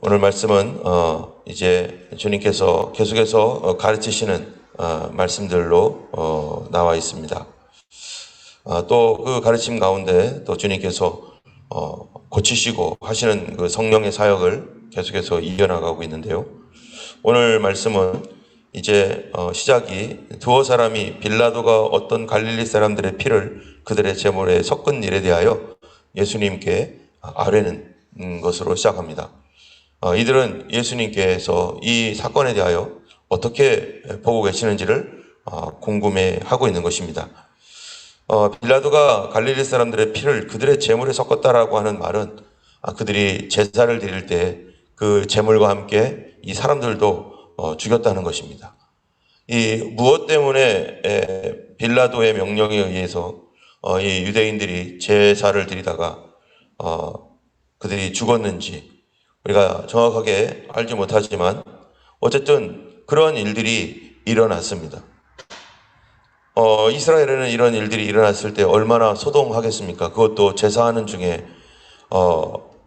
오늘 말씀은 이제 주님께서 계속해서 가르치시는 말씀들로 나와 있습니다. 또 그 가르침 가운데 또 주님께서 고치시고 하시는 그 성령의 사역을 계속해서 이어나가고 있는데요. 오늘 말씀은 이제 시작이 두어 사람이 빌라도가 어떤 갈릴리 사람들의 피를 그들의 제물에 섞은 일에 대하여 예수님께 아뢰는 것으로 시작합니다. 이들은 예수님께서 이 사건에 대하여 어떻게 보고 계시는지를 궁금해하고 있는 것입니다. 빌라도가 갈릴리 사람들의 피를 그들의 제물에 섞었다라고 하는 말은 그들이 제사를 드릴 때 그 제물과 함께 이 사람들도 죽였다는 것입니다. 이 무엇 때문에 빌라도의 명령에 의해서 이 유대인들이 제사를 드리다가 그들이 죽었는지 우리가 정확하게 알지 못하지만 어쨌든 그런 일들이 일어났습니다. 이스라엘에는 이런 일들이 일어났을 때 얼마나 소동하겠습니까? 그것도 제사하는 중에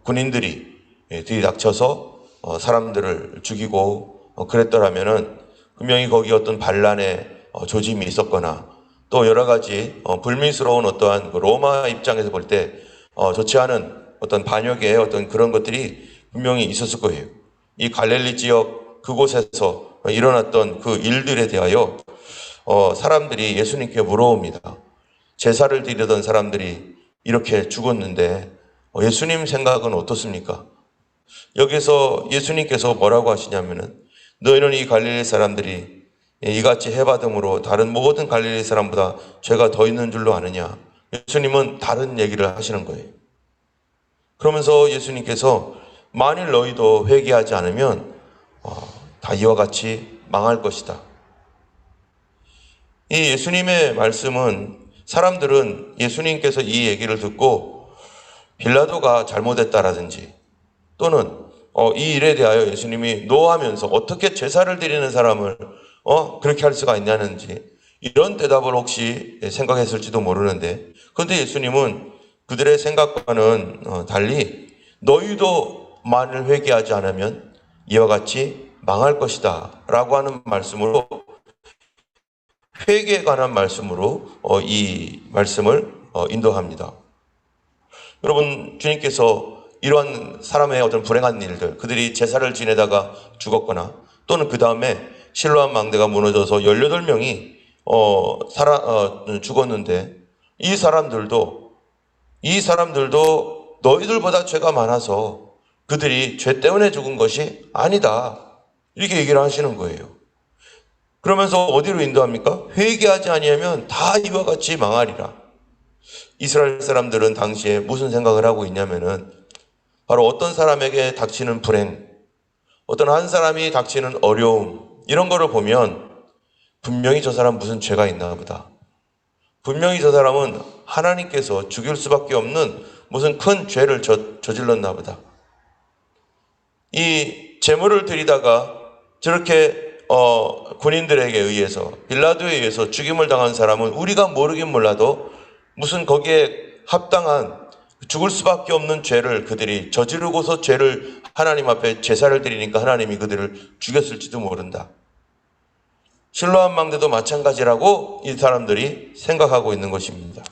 군인들이 들이닥쳐서 사람들을 죽이고 그랬더라면은 분명히 거기 어떤 반란의 조짐이 있었거나 또 여러 가지 불미스러운 어떠한 로마 입장에서 볼 때 좋지 않은 어떤 반역의 어떤 그런 것들이 분명히 있었을 거예요. 이 갈릴리 지역 그곳에서 일어났던 그 일들에 대하여 사람들이 예수님께 물어옵니다. 제사를 드리던 사람들이 이렇게 죽었는데 예수님 생각은 어떻습니까? 여기서 예수님께서 뭐라고 하시냐면은 너희는 이 갈릴리 사람들이 이같이 해받음으로 다른 모든 갈릴리 사람보다 죄가 더 있는 줄로 아느냐? 예수님은 다른 얘기를 하시는 거예요. 그러면서 예수님께서 만일 너희도 회개하지 않으면 다 이와 같이 망할 것이다. 이 예수님의 말씀은 사람들은 예수님께서 이 얘기를 듣고 빌라도가 잘못했다라든지 또는 이 일에 대하여 예수님이 노하면서 어떻게 제사를 드리는 사람을 그렇게 할 수가 있냐는지 이런 대답을 혹시 생각했을지도 모르는데 그런데 예수님은 그들의 생각과는 달리 너희도 만일 회개하지 않으면 이와 같이 망할 것이다 라고 하는 말씀으로 회개에 관한 말씀으로 이 말씀을 인도합니다. 여러분, 주님께서 이러한 사람의 어떤 불행한 일들, 그들이 제사를 지내다가 죽었거나 또는 그 다음에 실로암 망대가 무너져서 18명이 죽었는데 이 사람들도 너희들보다 죄가 많아서 그들이 죄 때문에 죽은 것이 아니다. 이렇게 얘기를 하시는 거예요. 그러면서 어디로 인도합니까? 회개하지 아니하면 다 이와 같이 망하리라. 이스라엘 사람들은 당시에 무슨 생각을 하고 있냐면은 바로 어떤 사람에게 닥치는 불행, 어떤 한 사람이 닥치는 어려움 이런 거를 보면 분명히 저 사람 무슨 죄가 있나 보다. 분명히 저 사람은 하나님께서 죽일 수밖에 없는 무슨 큰 죄를 저질렀나 보다. 이 제물을 드리다가 저렇게 군인들에게 의해서 빌라도에 의해서 죽임을 당한 사람은 우리가 모르긴 몰라도 무슨 거기에 합당한 죽을 수밖에 없는 죄를 그들이 저지르고서 죄를 하나님 앞에 제사를 드리니까 하나님이 그들을 죽였을지도 모른다. 실로암 망대도 마찬가지라고 이 사람들이 생각하고 있는 것입니다.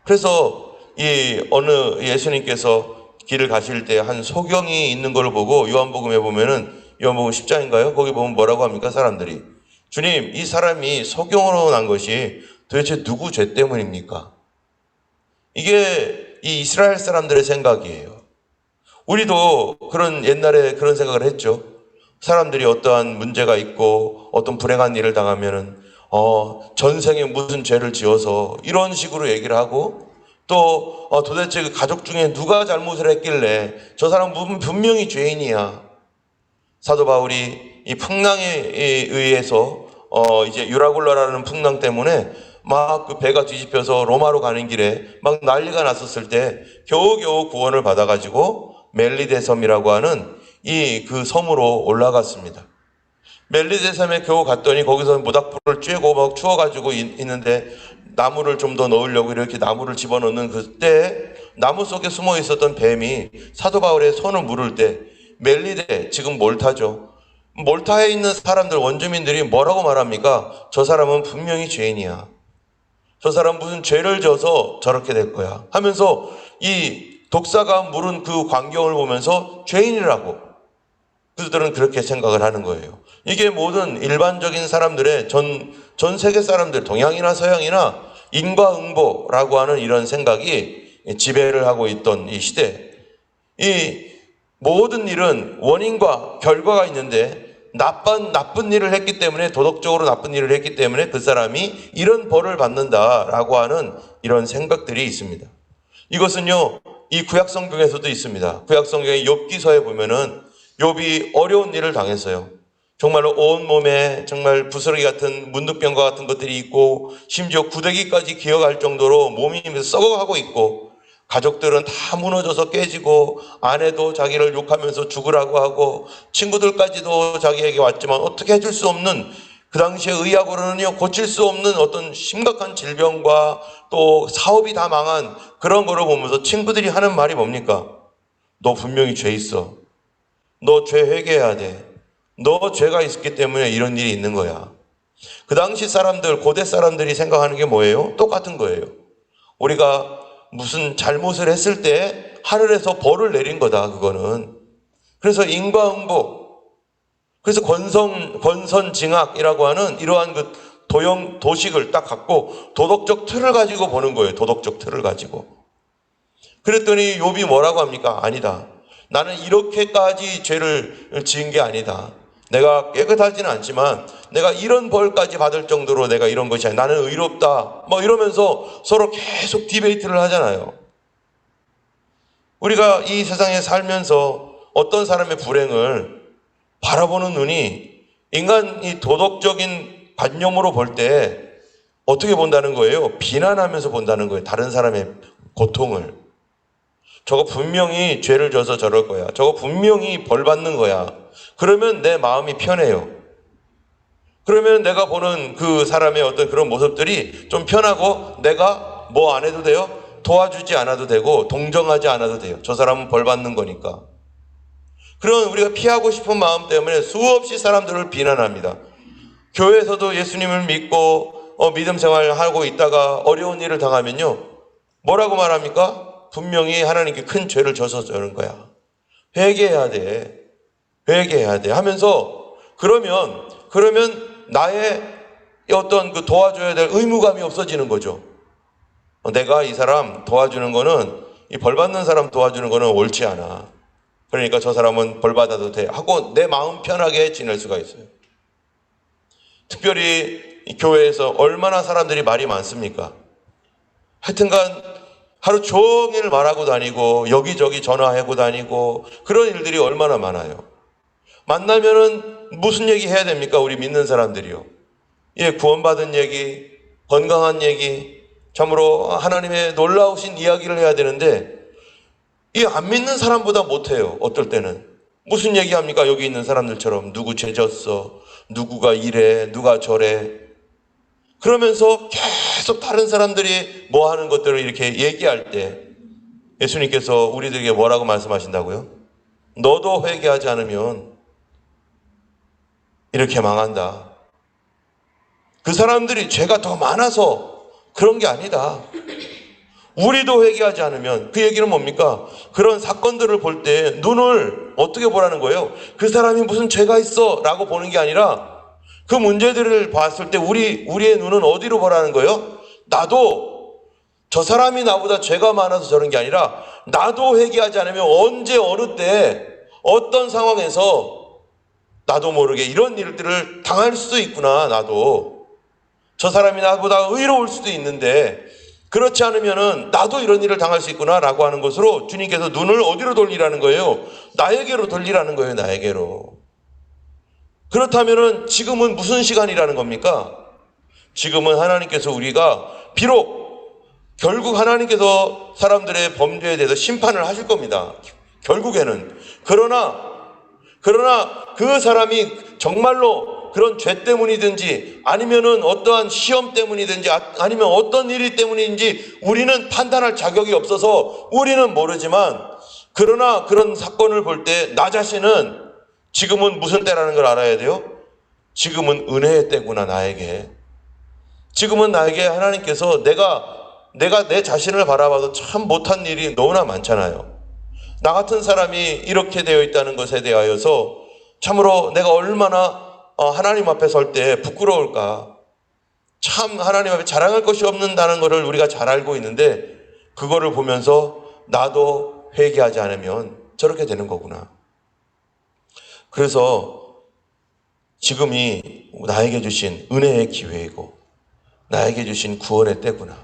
그래서 이 어느 예수님께서 길을 가실 때 한 소경이 있는 걸 보고 요한복음에 보면은 요한복음 10장인가요? 거기 보면 뭐라고 합니까? 사람들이 주님, 이 사람이 소경으로 난 것이 도대체 누구 죄 때문입니까? 이게 이 이스라엘 사람들의 생각이에요. 우리도 그런 옛날에 그런 생각을 했죠. 사람들이 어떠한 문제가 있고 어떤 불행한 일을 당하면은 전생에 무슨 죄를 지어서 이런 식으로 얘기를 하고 또 도대체 그 가족 중에 누가 잘못을 했길래 저 사람 분명히 죄인이야. 사도 바울이 이 풍랑에 의해서 이제 유라굴라라는 풍랑 때문에 막 그 배가 뒤집혀서 로마로 가는 길에 막 난리가 났었을 때 겨우겨우 구원을 받아가지고 멜리데 섬이라고 하는 이 그 섬으로 올라갔습니다. 멜리데 섬에 겨우 갔더니 거기서 모닥불을 쬐고 막 추워가지고 있는데 나무를 좀 더 넣으려고 이렇게 나무를 집어넣는 그때 나무 속에 숨어 있었던 뱀이 사도 바울의 손을 물을 때 멜리데, 지금 몰타죠. 몰타에 있는 사람들, 원주민들이 뭐라고 말합니까? 저 사람은 분명히 죄인이야. 저 사람 무슨 죄를 져서 저렇게 될 거야 하면서 이 독사가 물은 그 광경을 보면서 죄인이라고 그들은 그렇게 생각을 하는 거예요. 이게 모든 일반적인 사람들의 전 세계 사람들, 동양이나 서양이나 인과응보라고 하는 이런 생각이 지배를 하고 있던 이 시대. 이 모든 일은 원인과 결과가 있는데 나쁜 일을 했기 때문에, 도덕적으로 나쁜 일을 했기 때문에 그 사람이 이런 벌을 받는다라고 하는 이런 생각들이 있습니다. 이것은요, 이 구약성경에서도 있습니다. 구약성경의 욥기서에 보면은 욥이 어려운 일을 당했어요. 정말로 온몸에 정말 부스러기 같은 문둥병과 같은 것들이 있고, 심지어 구데기까지 기어갈 정도로 몸이 썩어가고 있고, 가족들은 다 무너져서 깨지고, 아내도 자기를 욕하면서 죽으라고 하고, 친구들까지도 자기에게 왔지만 어떻게 해줄 수 없는, 그 당시에 의학으로는요 고칠 수 없는 어떤 심각한 질병과 또 사업이 다 망한 그런 거를 보면서 친구들이 하는 말이 뭡니까? 너 분명히 죄 있어. 너 죄 회개해야 돼. 너 죄가 있었기 때문에 이런 일이 있는 거야. 그 당시 사람들, 고대 사람들이 생각하는 게 뭐예요? 똑같은 거예요. 우리가 무슨 잘못을 했을 때 하늘에서 벌을 내린 거다, 그거는. 그래서 인과응보, 그래서 권선징악이라고 하는 이러한 그 도식을 딱 갖고 도덕적 틀을 가지고 보는 거예요. 도덕적 틀을 가지고. 그랬더니 욥이 뭐라고 합니까? 아니다. 나는 이렇게까지 죄를 지은 게 아니다. 내가 깨끗하지는 않지만 내가 이런 벌까지 받을 정도로 내가 이런 것이 아니라 나는 의롭다. 뭐 이러면서 서로 계속 디베이트를 하잖아요. 우리가 이 세상에 살면서 어떤 사람의 불행을 바라보는 눈이 인간이 도덕적인 관념으로 볼 때 어떻게 본다는 거예요? 비난하면서 본다는 거예요. 다른 사람의 고통을. 저거 분명히 죄를 져서 저럴 거야. 저거 분명히 벌 받는 거야. 그러면 내 마음이 편해요. 그러면 내가 보는 그 사람의 어떤 그런 모습들이 좀 편하고 내가 뭐 안 해도 돼요? 도와주지 않아도 되고 동정하지 않아도 돼요. 저 사람은 벌 받는 거니까. 그런 우리가 피하고 싶은 마음 때문에 수없이 사람들을 비난합니다. 교회에서도 예수님을 믿고 믿음 생활을 하고 있다가 어려운 일을 당하면요. 뭐라고 말합니까? 분명히 하나님께 큰 죄를 져서 저런 거야. 회개해야 돼. 회개해야 돼. 하면서 그러면 나의 어떤 그 도와줘야 될 의무감이 없어지는 거죠. 내가 이 사람 도와주는 거는, 이 벌 받는 사람 도와주는 거는 옳지 않아. 그러니까 저 사람은 벌 받아도 돼 하고 내 마음 편하게 지낼 수가 있어요. 특별히 이 교회에서 얼마나 사람들이 말이 많습니까? 하여튼간 하루 종일 말하고 다니고 여기저기 전화하고 다니고 그런 일들이 얼마나 많아요. 만나면은 무슨 얘기 해야 됩니까? 우리 믿는 사람들이요. 예, 구원받은 얘기, 건강한 얘기, 참으로 하나님의 놀라우신 이야기를 해야 되는데 이 안 믿는 사람보다 못해요. 어떨 때는. 무슨 얘기합니까? 여기 있는 사람들처럼 누구 죄 졌어, 누구가 이래, 누가 저래. 그러면서 계속 다른 사람들이 뭐 하는 것들을 이렇게 얘기할 때 예수님께서 우리들에게 뭐라고 말씀하신다고요? 너도 회개하지 않으면 이렇게 망한다. 그 사람들이 죄가 더 많아서 그런 게 아니다. 우리도 회개하지 않으면, 그 얘기는 뭡니까? 그런 사건들을 볼 때 눈을 어떻게 보라는 거예요? 그 사람이 무슨 죄가 있어 라고 보는 게 아니라 그 문제들을 봤을 때 우리의 눈은 어디로 보라는 거예요? 나도 저 사람이 나보다 죄가 많아서 저런 게 아니라 나도 회개하지 않으면 언제 어느 때 어떤 상황에서 나도 모르게 이런 일들을 당할 수도 있구나. 나도 저 사람이 나보다 의로울 수도 있는데 그렇지 않으면은 나도 이런 일을 당할 수 있구나 라고 하는 것으로 주님께서 눈을 어디로 돌리라는 거예요? 나에게로 돌리라는 거예요. 나에게로. 그렇다면은 지금은 무슨 시간이라는 겁니까? 지금은 하나님께서 우리가 비록 결국 하나님께서 사람들의 범죄에 대해서 심판을 하실 겁니다. 결국에는. 그러나 그 사람이 정말로 그런 죄 때문이든지 아니면은 어떠한 시험 때문이든지 아니면 어떤 일이 때문인지 우리는 판단할 자격이 없어서 우리는 모르지만 그러나 그런 사건을 볼 때 나 자신은 지금은 무슨 때라는 걸 알아야 돼요. 지금은 은혜의 때구나, 나에게. 지금은 나에게 하나님께서 내가 내 자신을 바라봐도 참 못한 일이 너무나 많잖아요. 나 같은 사람이 이렇게 되어 있다는 것에 대하여서 참으로 내가 얼마나 하나님 앞에 설 때 부끄러울까. 참 하나님 앞에 자랑할 것이 없는다는 것을 우리가 잘 알고 있는데, 그거를 보면서 나도 회개하지 않으면 저렇게 되는 거구나. 그래서 지금이 나에게 주신 은혜의 기회이고 나에게 주신 구원의 때구나.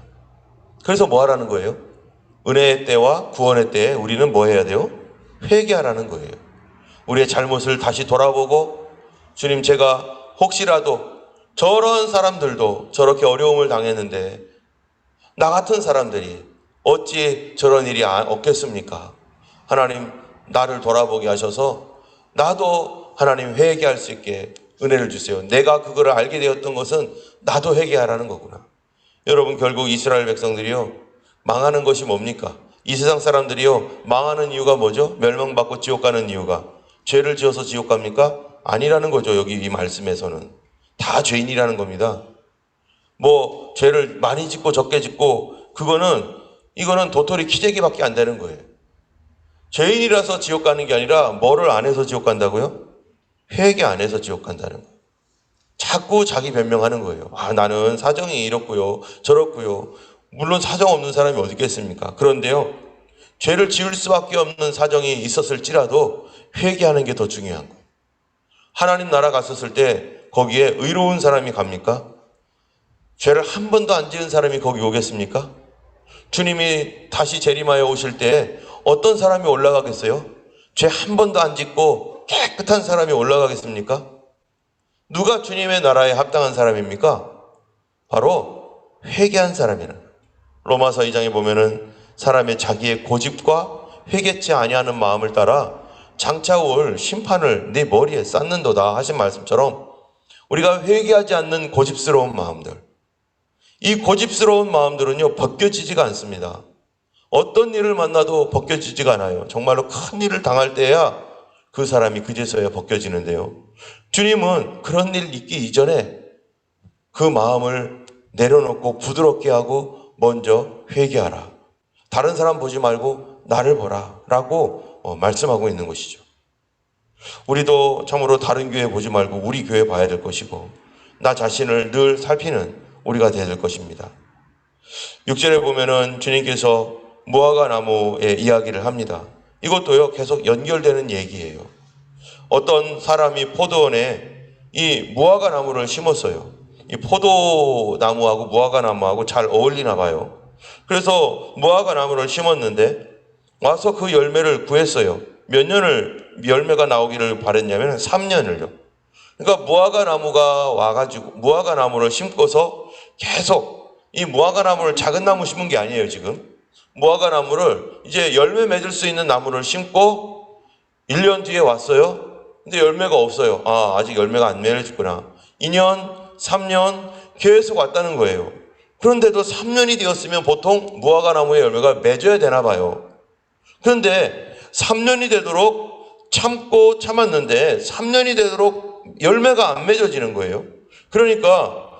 그래서 뭐 하라는 거예요? 은혜의 때와 구원의 때에 우리는 뭐 해야 돼요? 회개하라는 거예요. 우리의 잘못을 다시 돌아보고, 주님, 제가 혹시라도 저런 사람들도 저렇게 어려움을 당했는데 나 같은 사람들이 어찌 저런 일이 없겠습니까? 하나님, 나를 돌아보게 하셔서 나도 하나님 회개할 수 있게 은혜를 주세요. 내가 그거를 알게 되었던 것은 나도 회개하라는 거구나. 여러분, 결국 이스라엘 백성들이요, 망하는 것이 뭡니까? 이 세상 사람들이요, 망하는 이유가 뭐죠? 멸망받고 지옥 가는 이유가 죄를 지어서 지옥 갑니까? 아니라는 거죠. 여기 이 말씀에서는 다 죄인이라는 겁니다. 뭐 죄를 많이 짓고 적게 짓고 이거는 도토리 키재기밖에 안 되는 거예요. 죄인이라서 지옥 가는 게 아니라 뭐를 안 해서 지옥 간다고요? 회개 안 해서 지옥 간다는 거예요. 자꾸 자기 변명하는 거예요. 나는 사정이 이렇고요, 저렇고요. 물론 사정 없는 사람이 어디 있겠습니까? 그런데요, 죄를 지을 수밖에 없는 사정이 있었을지라도 회개하는 게 더 중요한 거예요. 하나님 나라 갔었을 때 거기에 의로운 사람이 갑니까? 죄를 한 번도 안 지은 사람이 거기 오겠습니까? 주님이 다시 재림하여 오실 때 어떤 사람이 올라가겠어요? 죄 한 번도 안 짓고 깨끗한 사람이 올라가겠습니까? 누가 주님의 나라에 합당한 사람입니까? 바로 회개한 사람이라는 거예요. 로마서 2장에 보면은 사람의 자기의 고집과 회개치 아니하는 마음을 따라 장차 올 심판을 네 머리에 쌓는도다 하신 말씀처럼, 우리가 회개하지 않는 고집스러운 마음들, 이 고집스러운 마음들은요, 벗겨지지가 않습니다. 어떤 일을 만나도 벗겨지지가 않아요. 정말로 큰 일을 당할 때야 그 사람이 그제서야 벗겨지는데요, 주님은 그런 일 있기 이전에 그 마음을 내려놓고 부드럽게 하고 먼저 회개하라. 다른 사람 보지 말고 나를 보라 라고 말씀하고 있는 것이죠. 우리도 참으로 다른 교회 보지 말고 우리 교회 봐야 될 것이고, 나 자신을 늘 살피는 우리가 되어야 될 것입니다. 6절에 보면은 주님께서 무화과 나무의 이야기를 합니다. 이것도요, 계속 연결되는 얘기예요. 어떤 사람이 포도원에 이 무화과 나무를 심었어요. 이 포도나무하고 무화과 나무하고 잘 어울리나 봐요. 그래서 무화과 나무를 심었는데 와서 그 열매를 구했어요. 몇 년을 열매가 나오기를 바랬냐면 3년을요. 그러니까 무화과 나무가 와가지고 무화과 나무를 심고서 계속 이 무화과 나무를 작은 나무 심은 게 아니에요, 지금. 무화과 나무를 이제 열매 맺을 수 있는 나무를 심고 1년 뒤에 왔어요. 근데 열매가 없어요. 아직 열매가 안 맺어졌구나. 2년, 3년 계속 왔다는 거예요. 그런데도 3년이 되었으면 보통 무화과 나무의 열매가 맺어야 되나 봐요. 그런데 3년이 되도록 참고 참았는데 3년이 되도록 열매가 안 맺어지는 거예요. 그러니까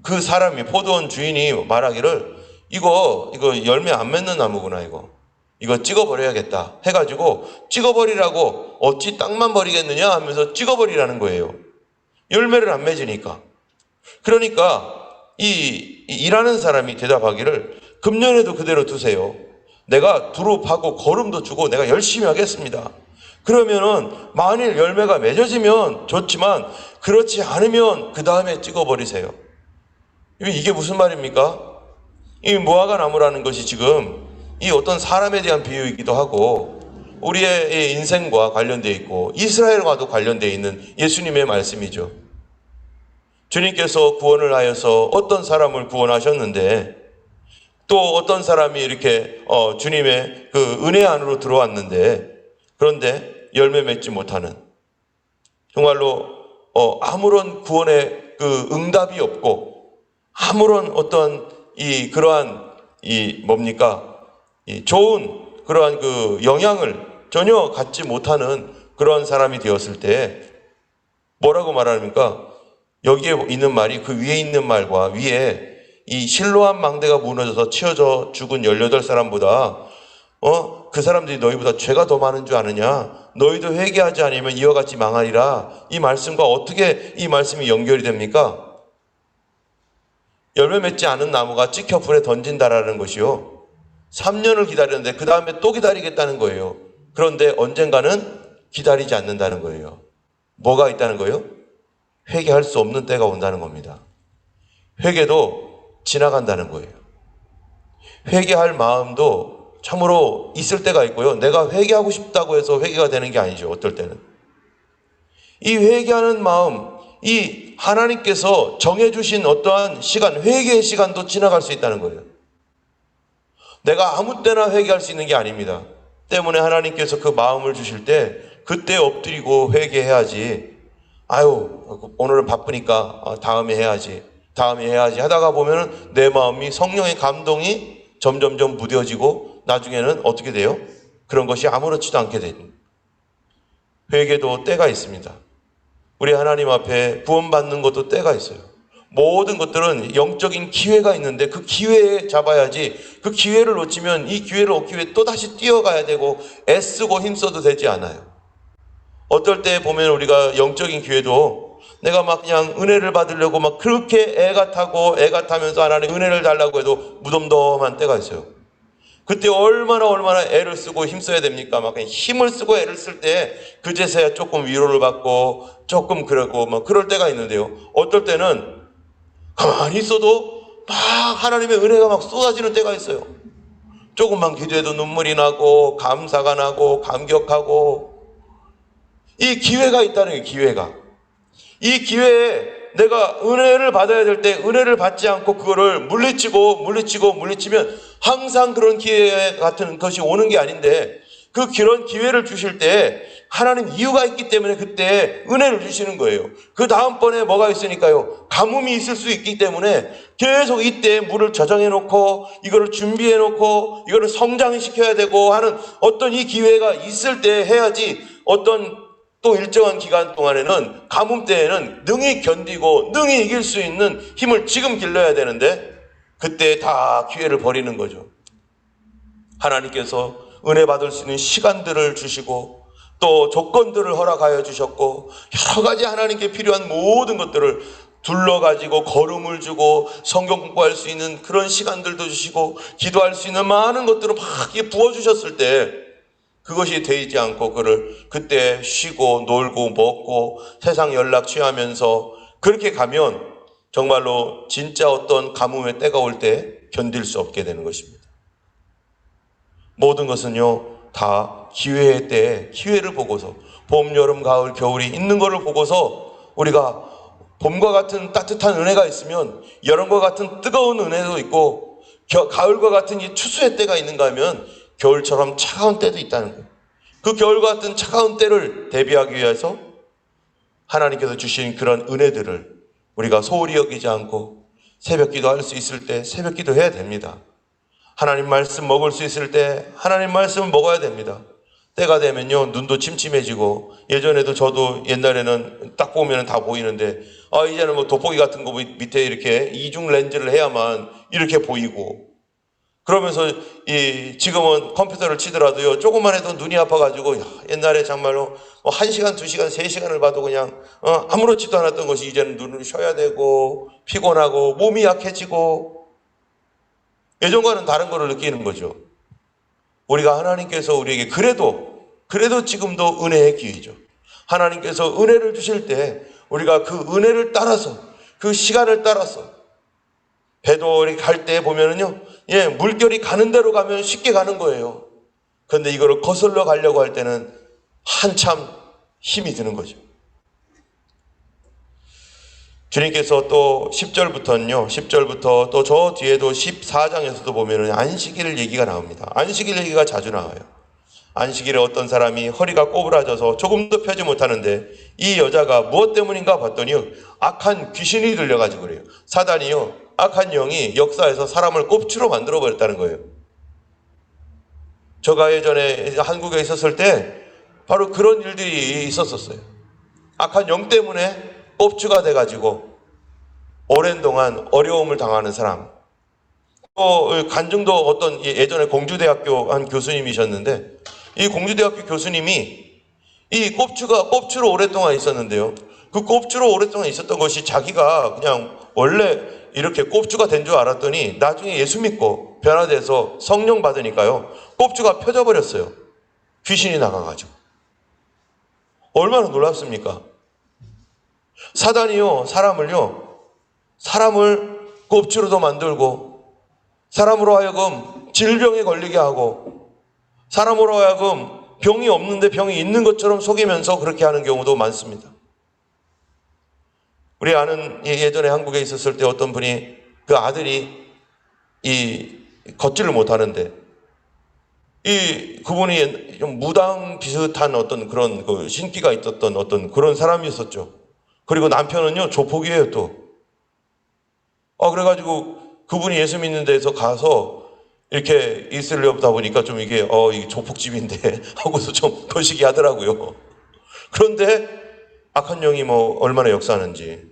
그 사람이, 포도원 주인이 말하기를 이거 열매 안 맺는 나무구나, 이거 찍어버려야겠다 해가지고 찍어버리라고, 어찌 땅만 버리겠느냐 하면서 찍어버리라는 거예요. 열매를 안 맺으니까. 그러니까 일하는 사람이 대답하기를 금년에도 그대로 두세요. 내가 두릅하고 거름도 주고 내가 열심히 하겠습니다. 그러면은 만일 열매가 맺어지면 좋지만 그렇지 않으면 그 다음에 찍어버리세요. 이게 무슨 말입니까? 이 무화과 나무라는 것이 지금 이 어떤 사람에 대한 비유이기도 하고 우리의 인생과 관련되어 있고 이스라엘과도 관련되어 있는 예수님의 말씀이죠. 주님께서 구원을 하여서 어떤 사람을 구원하셨는데 또 어떤 사람이 이렇게 주님의 그 은혜 안으로 들어왔는데, 그런데 열매 맺지 못하는, 정말로 아무런 구원의 그 응답이 없고 아무런 어떤 그러한 좋은 그러한 그 영향을 전혀 갖지 못하는 그런 사람이 되었을 때 뭐라고 말합니까? 여기에 있는 말이 그 위에 있는 말과 위에 이 실로암 망대가 무너져서 치어져 죽은 18사람보다 그 사람들이 너희보다 죄가 더 많은 줄 아느냐? 너희도 회개하지 않으면 이와 같이 망하리라. 이 말씀과 어떻게 이 말씀이 연결이 됩니까? 열매 맺지 않은 나무가 찍혀 불에 던진다라는 것이요. 3년을 기다렸는데 그 다음에 또 기다리겠다는 거예요. 그런데 언젠가는 기다리지 않는다는 거예요. 뭐가 있다는 거예요? 회개할 수 없는 때가 온다는 겁니다. 회개도 지나간다는 거예요. 회개할 마음도 참으로 있을 때가 있고요. 내가 회개하고 싶다고 해서 회개가 되는 게 아니죠. 어떨 때는. 이 회개하는 마음, 이 하나님께서 정해주신 어떠한 시간, 회개의 시간도 지나갈 수 있다는 거예요. 내가 아무 때나 회개할 수 있는 게 아닙니다. 때문에 하나님께서 그 마음을 주실 때 그때 엎드리고 회개해야지. 아유, 오늘은 바쁘니까 다음에 해야지 하다가 보면은 내 마음이 성령의 감동이 점점점 무뎌지고 나중에는 어떻게 돼요? 그런 것이 아무렇지도 않게 됩니다. 회개도 때가 있습니다. 우리 하나님 앞에 구원받는 것도 때가 있어요. 모든 것들은 영적인 기회가 있는데 그 기회에 잡아야지, 그 기회를 놓치면 이 기회를 얻기 위해 또다시 뛰어가야 되고 애쓰고 힘써도 되지 않아요. 어떨 때 보면 우리가 영적인 기회도 내가 막 그냥 은혜를 받으려고 막 그렇게 애가 타면서 하나님 은혜를 달라고 해도 무덤덤한 때가 있어요. 그때 얼마나 애를 쓰고 힘써야 됩니까? 막 그냥 힘을 쓰고 애를 쓸 때 그제서야 조금 위로를 받고 조금 그러고 막 그럴 때가 있는데요. 어떨 때는 가만히 있어도 막 하나님의 은혜가 막 쏟아지는 때가 있어요. 조금만 기도해도 눈물이 나고 감사가 나고 감격하고, 이 기회가 있다는 거예요. 기회가. 이 기회에 내가 은혜를 받아야 될 때 은혜를 받지 않고 그거를 물리치면 항상 그런 기회 같은 것이 오는 게 아닌데, 그 그런 기회를 주실 때 하나님 이유가 있기 때문에 그때 은혜를 주시는 거예요. 그 다음번에 뭐가 있으니까요. 가뭄이 있을 수 있기 때문에 계속 이때 물을 저장해 놓고 이거를 준비해 놓고 이거를 성장시켜야 되고 하는 어떤 이 기회가 있을 때 해야지, 어떤 또 일정한 기간 동안에는 가뭄 때에는 능히 견디고 능히 이길 수 있는 힘을 지금 길러야 되는데 그때 다 기회를 버리는 거죠. 하나님께서 은혜 받을 수 있는 시간들을 주시고 또 조건들을 허락하여 주셨고 여러 가지 하나님께 필요한 모든 것들을 둘러가지고 걸음을 주고 성경 공부할 수 있는 그런 시간들도 주시고 기도할 수 있는 많은 것들을 막 부어주셨을 때 그것이 되지 않고 그때 쉬고 놀고 먹고 세상 연락 취하면서 그렇게 가면 정말로 진짜 어떤 가뭄의 때가 올 때 견딜 수 없게 되는 것입니다. 모든 것은요 다 기회의 때에 기회를 보고서 봄, 여름, 가을, 겨울이 있는 것을 보고서 우리가 봄과 같은 따뜻한 은혜가 있으면 여름과 같은 뜨거운 은혜도 있고 가을과 같은 이 추수의 때가 있는가 하면 겨울처럼 차가운 때도 있다는 거예요. 그 겨울과 같은 차가운 때를 대비하기 위해서 하나님께서 주신 그런 은혜들을 우리가 소홀히 여기지 않고 새벽 기도할 수 있을 때 새벽 기도해야 됩니다. 하나님 말씀 먹을 수 있을 때 하나님 말씀을 먹어야 됩니다. 때가 되면요 눈도 침침해지고, 예전에도 저도 옛날에는 딱 보면 다 보이는데 이제는 뭐 돋보기 같은 거 밑에 이렇게 이중 렌즈를 해야만 이렇게 보이고, 그러면서 지금은 컴퓨터를 치더라도요 조금만 해도 눈이 아파가지고 옛날에 정말로 1시간, 2시간, 3시간을 봐도 그냥 아무렇지도 않았던 것이 이제는 눈을 쉬어야 되고 피곤하고 몸이 약해지고, 예전과는 다른 거를 느끼는 거죠. 우리가 하나님께서 우리에게 그래도 지금도 은혜의 기회죠. 하나님께서 은혜를 주실 때 우리가 그 은혜를 따라서 그 시간을 따라서 배도 이렇게 갈 때 보면은요 물결이 가는 대로 가면 쉽게 가는 거예요. 그런데 이거를 거슬러 가려고 할 때는 한참 힘이 드는 거죠. 주님께서 또 10절부터 또 저 뒤에도 14장에서도 보면 안식일 얘기가 나옵니다. 안식일 얘기가 자주 나와요. 안식일에 어떤 사람이 허리가 꼬부라져서 조금도 펴지 못하는데 이 여자가 무엇 때문인가 봤더니 악한 귀신이 들려가지고 그래요. 사단이요, 악한 영이 역사에서 사람을 꼽추로 만들어 버렸다는 거예요. 제가 예전에 한국에 있었을 때 바로 그런 일들이 있었어요. 악한 영 때문에 꼽주가 돼가지고 오랜 동안 어려움을 당하는 사람. 또 간증도 어떤 예전에 공주대학교 한 교수님이셨는데, 이 공주대학교 교수님이 이 꼽주로 오랫동안 있었는데요. 그 꼽주로 오랫동안 있었던 것이 자기가 그냥 원래 이렇게 꼽주가 된 줄 알았더니 나중에 예수 믿고 변화돼서 성령 받으니까요, 꼽주가 펴져버렸어요. 귀신이 나가가지고. 얼마나 놀랍습니까? 사단이요, 사람을 꼽주로도 만들고, 사람으로 하여금 질병에 걸리게 하고, 사람으로 하여금 병이 없는데 병이 있는 것처럼 속이면서 그렇게 하는 경우도 많습니다. 우리 아는 예전에 한국에 있었을 때 어떤 분이 그 아들이 걷지를 못하는데, 그분이 좀 무당 비슷한 어떤 그런 그 신기가 있었던 어떤 그런 사람이었었죠. 그리고 남편은요, 조폭이에요, 또. 그래가지고 그분이 예수 믿는 데서 가서 이렇게 있으려다 보니까 좀 이게 조폭집인데 하고서 좀 거시기 하더라고요. 그런데 악한 영이 얼마나 역사하는지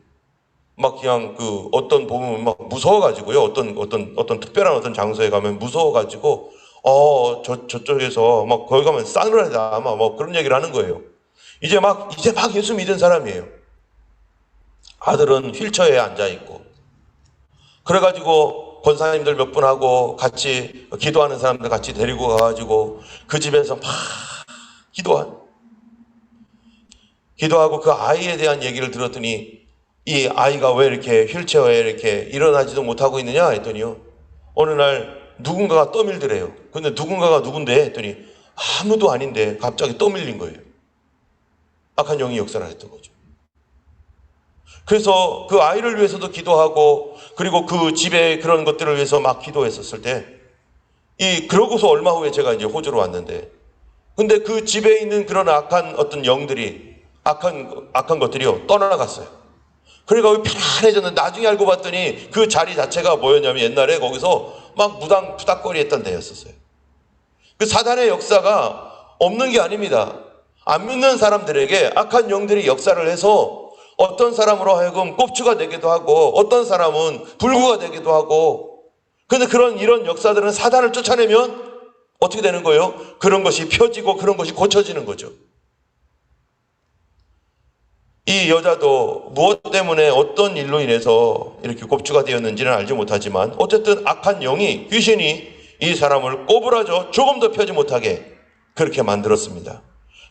막 그냥 어떤 보면 막 무서워가지고요. 어떤 특별한 어떤 장소에 가면 무서워가지고 저쪽에서 막 거기 가면 싸늘하다 아마 그런 얘기를 하는 거예요. 이제 막 예수 믿은 사람이에요. 아들은 휠체어에 앉아 있고, 그래가지고 권사님들 몇 분하고 같이 기도하는 사람들 같이 데리고 가가지고 그 집에서 막 기도하고 그 아이에 대한 얘기를 들었더니, 이 아이가 왜 이렇게 휠체어에 이렇게 일어나지도 못하고 있느냐 했더니요, 어느 날 누군가가 떠밀더래요. 근데 누군가가 누군데 했더니 아무도 아닌데 갑자기 떠밀린 거예요. 악한 영이 역사를 했던 거죠. 그래서 그 아이를 위해서도 기도하고, 그리고 그 집에 그런 것들을 위해서 막 기도했었을 때, 그러고서 얼마 후에 제가 이제 호주로 왔는데, 근데 그 집에 있는 그런 악한 어떤 영들이, 악한 것들이요, 떠나갔어요. 그러니까 편안해졌는데, 나중에 알고 봤더니 그 자리 자체가 뭐였냐면 옛날에 거기서 막 무당 투닥거리 했던 데였었어요. 그 사단의 역사가 없는 게 아닙니다. 안 믿는 사람들에게 악한 영들이 역사를 해서 어떤 사람으로 하여금 꼽주가 되기도 하고, 어떤 사람은 불구가 되기도 하고, 근데 이런 역사들은 사단을 쫓아내면 어떻게 되는 거예요? 그런 것이 펴지고 그런 것이 고쳐지는 거죠. 이 여자도 무엇 때문에 어떤 일로 인해서 이렇게 꼽주가 되었는지는 알지 못하지만, 어쨌든 악한 영이, 귀신이 이 사람을 꼬부라져 조금 더 펴지 못하게 그렇게 만들었습니다.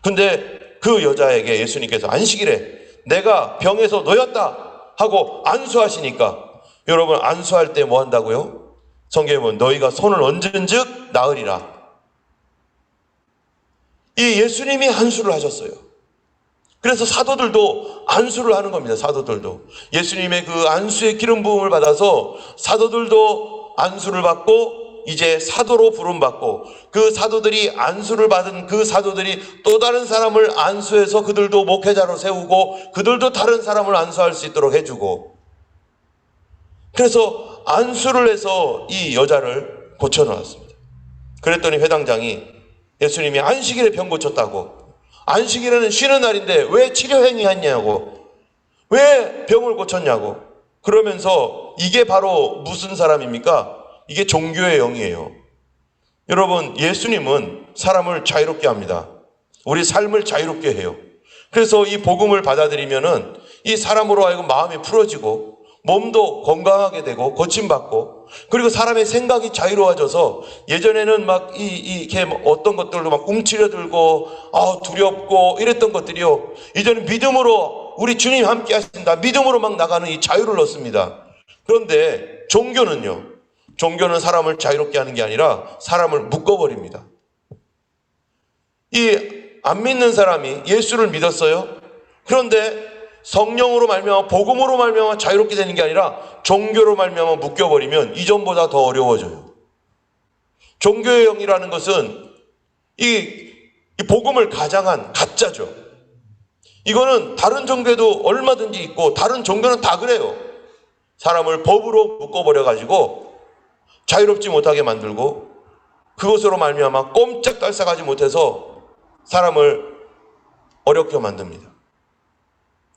근데 그 여자에게 예수님께서 안식일에 내가 병에서 놓였다 하고 안수하시니까, 여러분 안수할 때 뭐 한다고요? 성경에 보면 너희가 손을 얹은 즉 나으리라. 이 예수님이 안수를 하셨어요. 그래서 사도들도 안수를 하는 겁니다. 사도들도 예수님의 그 안수의 기름 부음을 받아서 사도들도 안수를 받고 이제 사도로 부름받고, 그 사도들이 안수를 받은 그 사도들이 또 다른 사람을 안수해서 그들도 목회자로 세우고, 그들도 다른 사람을 안수할 수 있도록 해주고, 그래서 안수를 해서 이 여자를 고쳐놓았습니다. 그랬더니 회당장이 예수님이 안식일에 병 고쳤다고, 안식일에는 쉬는 날인데 왜 치료행위 했냐고, 왜 병을 고쳤냐고 그러면서, 이게 바로 무슨 사람입니까? 이게 종교의 영이에요. 여러분, 예수님은 사람을 자유롭게 합니다. 우리 삶을 자유롭게 해요. 그래서 이 복음을 받아들이면은 이 사람으로 하여금 마음이 풀어지고, 몸도 건강하게 되고 고침받고, 그리고 사람의 생각이 자유로워져서, 예전에는 막 이렇게 어떤 것들도 막 움츠려들고 두렵고 이랬던 것들이요, 이제는 믿음으로 우리 주님 함께 하신다, 믿음으로 막 나가는 이 자유를 얻습니다. 그런데 종교는 사람을 자유롭게 하는 게 아니라 사람을 묶어버립니다. 안 믿는 사람이 예수를 믿었어요. 그런데 성령으로 말미암아, 복음으로 말미암아 자유롭게 되는 게 아니라 종교로 말미암아 묶여버리면 이전보다 더 어려워져요. 종교의 영이라는 것은 이 복음을 가장한 가짜죠. 이거는 다른 종교에도 얼마든지 있고, 다른 종교는 다 그래요. 사람을 법으로 묶어버려가지고 자유롭지 못하게 만들고, 그것으로 말미암아 꼼짝달싹하지 못해서 사람을 어렵게 만듭니다.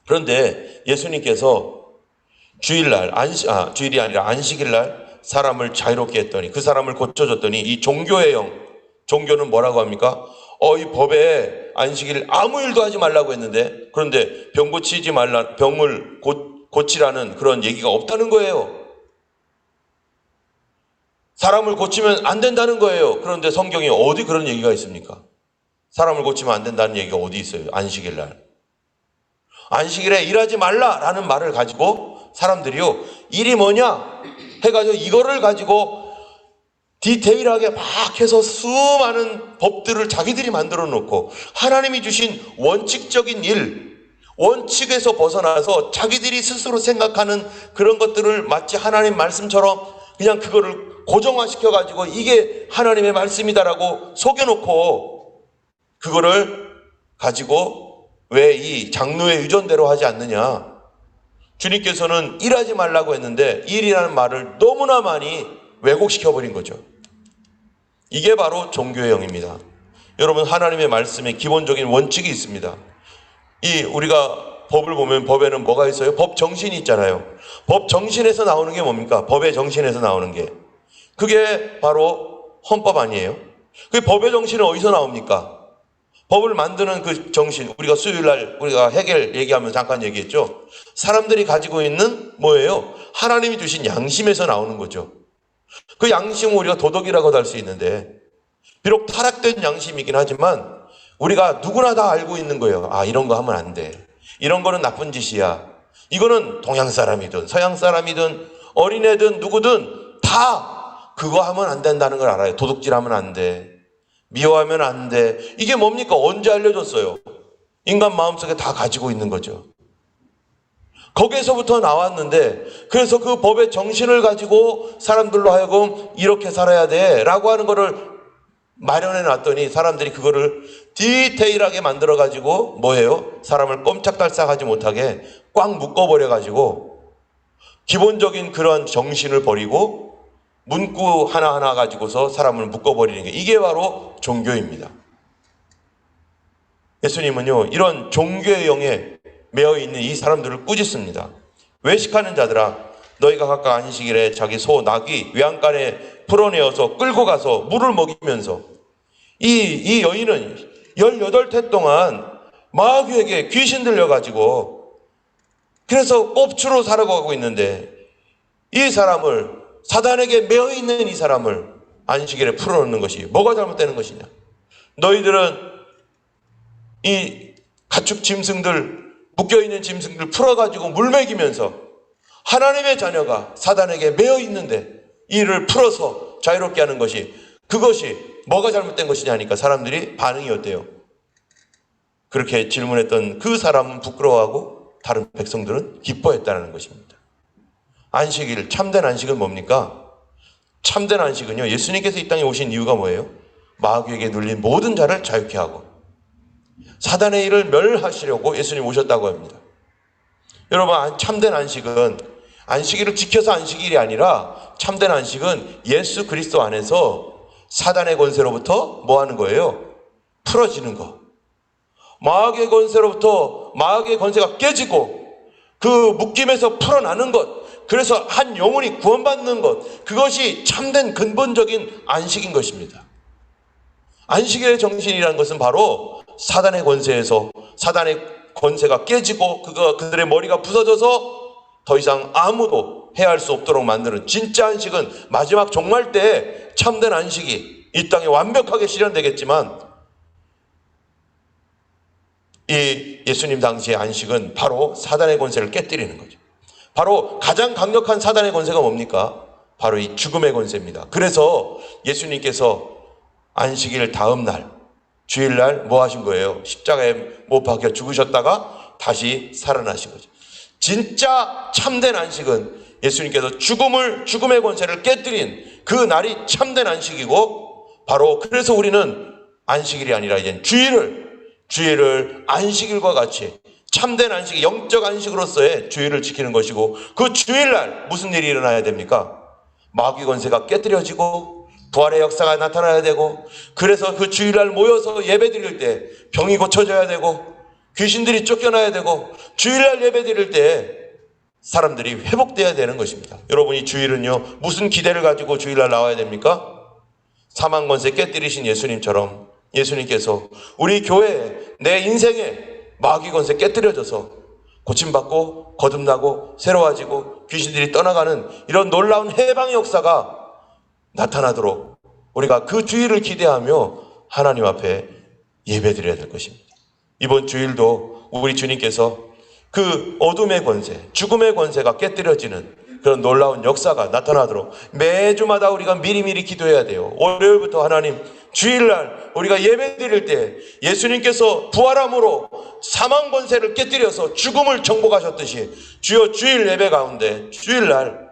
그런데 예수님께서 주일이 아니라 안식일날 사람을 자유롭게 했더니, 그 사람을 고쳐줬더니, 이 종교의 영, 종교는 뭐라고 합니까? 이 법에 안식일 아무 일도 하지 말라고 했는데, 그런데 병을 고치라는 그런 얘기가 없다는 거예요. 사람을 고치면 안 된다는 거예요. 그런데 성경에 어디 그런 얘기가 있습니까? 사람을 고치면 안 된다는 얘기가 어디 있어요? 안식일날. 안식일에 일하지 말라라는 말을 가지고 사람들이요, 일이 뭐냐 해가지고 이거를 가지고 디테일하게 막 해서 수많은 법들을 자기들이 만들어 놓고, 하나님이 주신 원칙적인 일, 원칙에서 벗어나서 자기들이 스스로 생각하는 그런 것들을 마치 하나님 말씀처럼 그냥 그거를 고정화시켜가지고 이게 하나님의 말씀이다라고 속여놓고, 그거를 가지고 왜 이 장로의 의존대로 하지 않느냐. 주님께서는 일하지 말라고 했는데 일이라는 말을 너무나 많이 왜곡시켜버린 거죠. 이게 바로 종교의 영입니다. 여러분, 하나님의 말씀에 기본적인 원칙이 있습니다. 우리가 법을 보면 법에는 뭐가 있어요? 법 정신이 있잖아요. 법 정신에서 나오는 게 뭡니까? 법의 정신에서 나오는 게. 그게 바로 헌법 아니에요? 그 법의 정신은 어디서 나옵니까? 법을 만드는 그 정신, 우리가 수요일날 우리가 해겔 얘기하면서 잠깐 얘기했죠. 사람들이 가지고 있는 뭐예요? 하나님이 주신 양심에서 나오는 거죠. 그 양심은 우리가 도덕이라고도 할 수 있는데, 비록 타락된 양심이긴 하지만 우리가 누구나 다 알고 있는 거예요. 이런 거 하면 안 돼. 이런 거는 나쁜 짓이야. 이거는 동양 사람이든 서양 사람이든 어린애든 누구든 다 그거 하면 안 된다는 걸 알아요. 도둑질하면 안 돼. 미워하면 안 돼. 이게 뭡니까? 언제 알려줬어요? 인간 마음속에 다 가지고 있는 거죠. 거기에서부터 나왔는데, 그래서 그 법의 정신을 가지고 사람들로 하여금 이렇게 살아야 돼 라고 하는 거를 마련해 놨더니, 사람들이 그거를 디테일하게 만들어 가지고 뭐예요? 사람을 꼼짝달싹하지 못하게 꽉 묶어버려 가지고 기본적인 그런 정신을 버리고 문구 하나하나 가지고서 사람을 묶어버리는 게, 이게 바로 종교입니다. 예수님은요, 이런 종교의 영에 매여 있는 이 사람들을 꾸짖습니다. 외식하는 자들아, 너희가 각각 안식일에 자기 소, 나귀 외양간에 풀어내어서 끌고 가서 물을 먹이면서, 이 여인은 18태 동안 마귀에게 귀신 들려가지고 그래서 꼽추로 살아가고 있는데, 이 사람을, 사단에게 매여있는 이 사람을 안식일에 풀어놓는 것이 뭐가 잘못되는 것이냐. 너희들은 이 가축 짐승들, 묶여있는 짐승들 풀어가지고 물 먹이면서 하나님의 자녀가 사단에게 매여있는데 이를 풀어서 자유롭게 하는 것이, 그것이 뭐가 잘못된 것이냐 하니까 사람들이 반응이 어때요? 그렇게 질문했던 그 사람은 부끄러워하고 다른 백성들은 기뻐했다는 것입니다. 안식일, 참된 안식은 뭡니까? 참된 안식은요, 예수님께서 이 땅에 오신 이유가 뭐예요? 마귀에게 눌린 모든 자를 자유케 하고 사단의 일을 멸하시려고 예수님 오셨다고 합니다. 여러분, 참된 안식은 안식일을 지켜서 안식일이 아니라, 참된 안식은 예수 그리스도 안에서 사단의 권세로부터 뭐 하는 거예요? 풀어지는 거. 마귀의 권세로부터 마귀의 권세가 깨지고 그 묶임에서 풀어나는 것, 그래서 한 영혼이 구원받는 것, 그것이 참된 근본적인 안식인 것입니다. 안식일의 정신이라는 것은 바로 사단의 권세에서, 사단의 권세가 깨지고 그들의 머리가 부서져서 더 이상 아무도 해할 수 없도록 만드는 진짜 안식은 마지막 종말 때에 참된 안식이 이 땅에 완벽하게 실현되겠지만, 이 예수님 당시의 안식은 바로 사단의 권세를 깨뜨리는 거죠. 바로 가장 강력한 사단의 권세가 뭡니까? 바로 이 죽음의 권세입니다. 그래서 예수님께서 안식일 다음 날, 주일날 뭐 하신 거예요? 십자가에 못 박혀 죽으셨다가 다시 살아나신 거죠. 진짜 참된 안식은 예수님께서 죽음의 권세를 깨뜨린 그 날이 참된 안식이고, 바로 그래서 우리는 안식일이 아니라 이제 주일을 안식일과 같이 참된 안식, 영적 안식으로서의 주일을 지키는 것이고, 그 주일날 무슨 일이 일어나야 됩니까? 마귀 권세가 깨뜨려지고 부활의 역사가 나타나야 되고, 그래서 그 주일날 모여서 예배 드릴 때 병이 고쳐져야 되고, 귀신들이 쫓겨나야 되고, 주일날 예배 드릴 때 사람들이 회복돼야 되는 것입니다. 여러분이 주일은요, 무슨 기대를 가지고 주일날 나와야 됩니까? 사망 권세 깨뜨리신 예수님처럼 예수님께서 우리 교회에, 내 인생에 마귀 권세 깨뜨려져서 고침받고 거듭나고 새로워지고 귀신들이 떠나가는 이런 놀라운 해방의 역사가 나타나도록 우리가 그 주일을 기대하며 하나님 앞에 예배드려야 될 것입니다. 이번 주일도 우리 주님께서 그 어둠의 권세, 죽음의 권세가 깨뜨려지는 그런 놀라운 역사가 나타나도록 매주마다 우리가 미리미리 기도해야 돼요. 월요일부터 하나님, 주일날 우리가 예배 드릴 때 예수님께서 부활함으로 사망 권세를 깨뜨려서 죽음을 정복하셨듯이 주여 주일 예배 가운데 주일날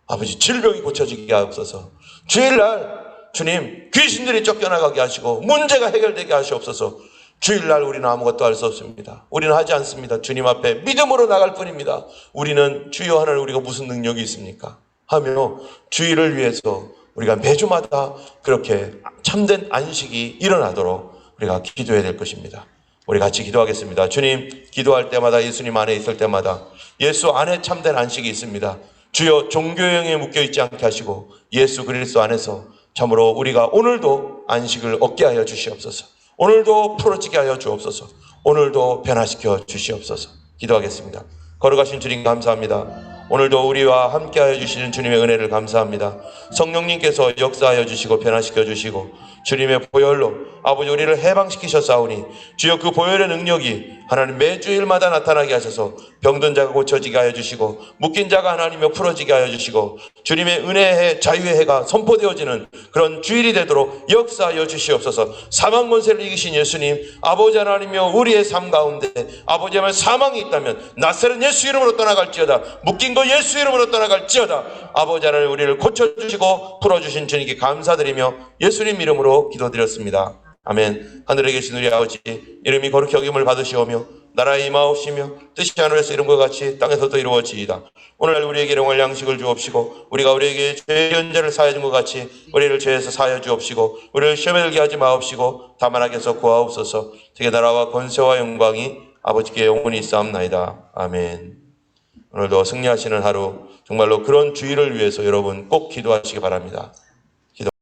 아버지 질병이 고쳐지게 하옵소서. 주일날 주님 귀신들이 쫓겨나가게 하시고 문제가 해결되게 하시옵소서. 주일날 우리는 아무것도 할 수 없습니다. 우리는 하지 않습니다. 주님 앞에 믿음으로 나갈 뿐입니다. 우리는 주여 하나님 우리가 무슨 능력이 있습니까? 하며 주일을 위해서 우리가 매주마다 그렇게 참된 안식이 일어나도록 우리가 기도해야 될 것입니다. 우리 같이 기도하겠습니다. 주님, 기도할 때마다 예수님 안에 있을 때마다 예수 안에 참된 안식이 있습니다. 주여 종교형에 묶여있지 않게 하시고 예수 그리스도 안에서 참으로 우리가 오늘도 안식을 얻게 하여 주시옵소서. 오늘도 풀어지게 하여 주옵소서. 오늘도 변화시켜 주시옵소서. 기도하겠습니다. 걸어가신 주님 감사합니다. 오늘도 우리와 함께하여 주시는 주님의 은혜를 감사합니다. 성령님께서 역사하여 주시고 변화시켜 주시고 주님의 보혈로 아버지 우리를 해방시키셨사오니 주여 그 보혈의 능력이 하나님 매주일마다 나타나게 하셔서 병든 자가 고쳐지게 하여 주시고 묶인 자가 하나님여 풀어지게 하여 주시고 주님의 은혜의 해, 자유의 해가 선포되어지는 그런 주일이 되도록 역사하여 주시옵소서. 사망 권세를 이기신 예수님, 아버지 하나님여 우리의 삶 가운데 아버지 하나님 사망이 있다면 나사렛 예수 이름으로 떠나갈지어다. 묶인 거 예수 이름으로 떠나갈지어다. 아버지 하나님 우리를 고쳐주시고 풀어주신 주님께 감사드리며 예수님 이름으로 기도드렸습니다. 아멘. 하늘에 계신 우리 아버지 이름이 거룩히 여김을 받으시오며 나라의 임하옵시며 뜻이 하늘에서 이룬 것 같이 땅에서도 이루어지이다. 오늘날 우리에게 일용할 양식을 주옵시고 우리가 우리에게 죄의 연제를 사하여 준 것 같이 우리를 죄에서 사하여 주옵시고 우리를 시험에 들게 하지 마옵시고 다만 악에서 구하옵소서. 되게 나라와 권세와 영광이 아버지께 영원히 있사옵나이다. 아멘. 오늘도 승리하시는 하루 정말로 그런 주의를 위해서 여러분 꼭 기도하시기 바랍니다.